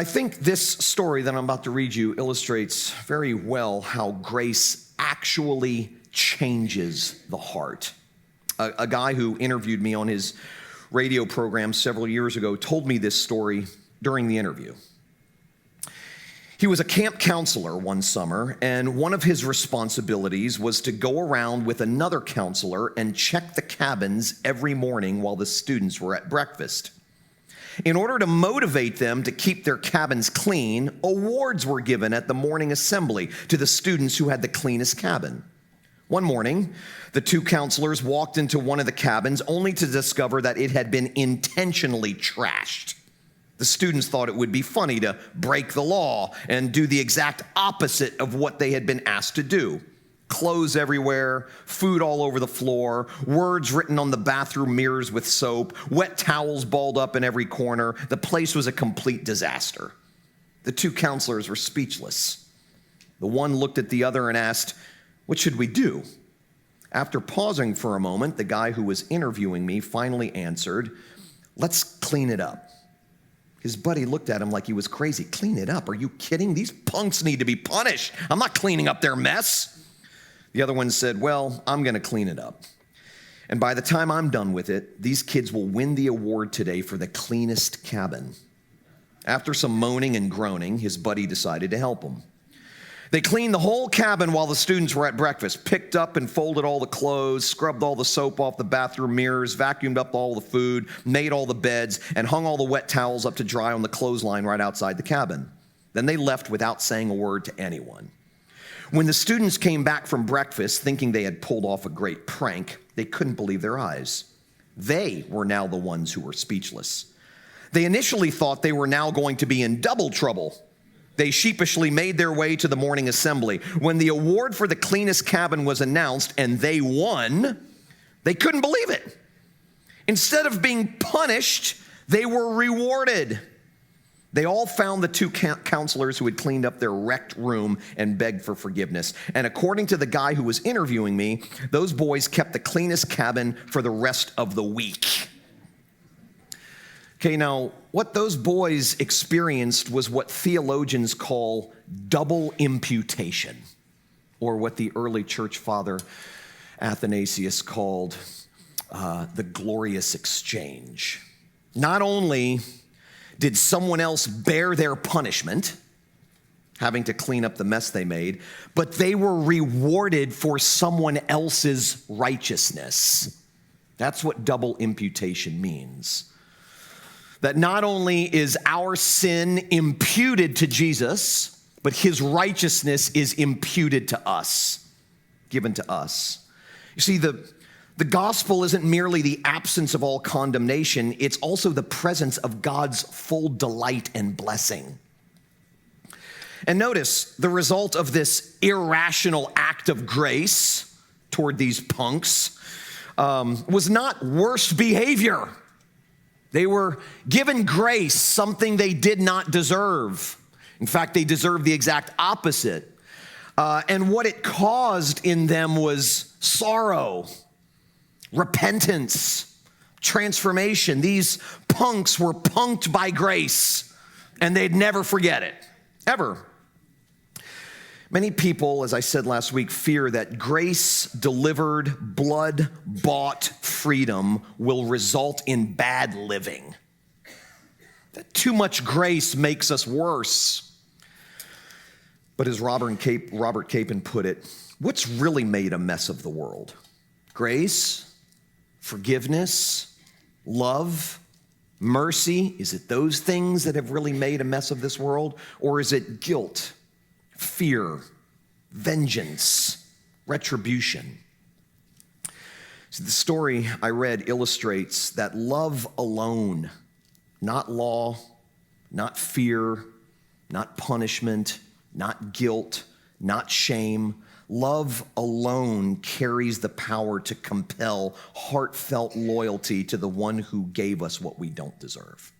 I think this story that I'm about to read you illustrates very well how grace actually changes the heart. A guy who interviewed me on his radio program several years ago told me this story during the interview. He was a camp counselor one summer, and one of his responsibilities was to go around with another counselor and check the cabins every morning while the students were at breakfast. In order to motivate them to keep their cabins clean, awards were given at the morning assembly to the students who had the cleanest cabin. One morning, the two counselors walked into one of the cabins only to discover that it had been intentionally trashed. The students thought it would be funny to break the law and do the exact opposite of what they had been asked to do. Clothes everywhere, food all over the floor, words written on the bathroom mirrors with soap, wet towels balled up in every corner. The place was a complete disaster. The two counselors were speechless. The one looked at the other and asked, "What should we do?" After pausing for a moment, the guy who was interviewing me finally answered, "Let's clean it up." His buddy looked at him like he was crazy. "Clean it up? Are you kidding? These punks need to be punished. I'm not cleaning up their mess." The other one said, "Well, I'm going to clean it up. And by the time I'm done with it, these kids will win the award today for the cleanest cabin." After some moaning and groaning, his buddy decided to help him. They cleaned the whole cabin while the students were at breakfast, picked up and folded all the clothes, scrubbed all the soap off the bathroom mirrors, vacuumed up all the food, made all the beds, and hung all the wet towels up to dry on the clothesline right outside the cabin. Then they left without saying a word to anyone. When the students came back from breakfast thinking they had pulled off a great prank, they couldn't believe their eyes. They were now the ones who were speechless. They initially thought they were now going to be in double trouble. They sheepishly made their way to the morning assembly. When the award for the cleanest cabin was announced and they won, they couldn't believe it. Instead of being punished, they were rewarded. They all found the two counselors who had cleaned up their wrecked room and begged for forgiveness. And according to the guy who was interviewing me, those boys kept the cleanest cabin for the rest of the week. Okay, now, what those boys experienced was what theologians call double imputation, or what the early church father Athanasius called the glorious exchange. Not only did someone else bear their punishment, having to clean up the mess they made, but they were rewarded for someone else's righteousness. That's what double imputation means. That not only is our sin imputed to Jesus, but his righteousness is imputed to us, given to us. You see, the gospel isn't merely the absence of all condemnation, it's also the presence of God's full delight and blessing. And notice, the result of this irrational act of grace toward these punks was not worse behavior. They were given grace, something they did not deserve. In fact, they deserved the exact opposite. And what it caused in them was sorrow, repentance, transformation. These punks were punked by grace, and they'd never forget it, ever. Many people, as I said last week, fear that grace-delivered, blood-bought freedom will result in bad living. That too much grace makes us worse. But as Robert Capon put it, what's really made a mess of the world? Grace? Forgiveness, love, mercy? Is it those things that have really made a mess of this world? Or is it guilt, fear, vengeance, retribution? So the story I read illustrates that love alone, not law, not fear, not punishment, not guilt, not shame, love alone carries the power to compel heartfelt loyalty to the one who gave us what we don't deserve.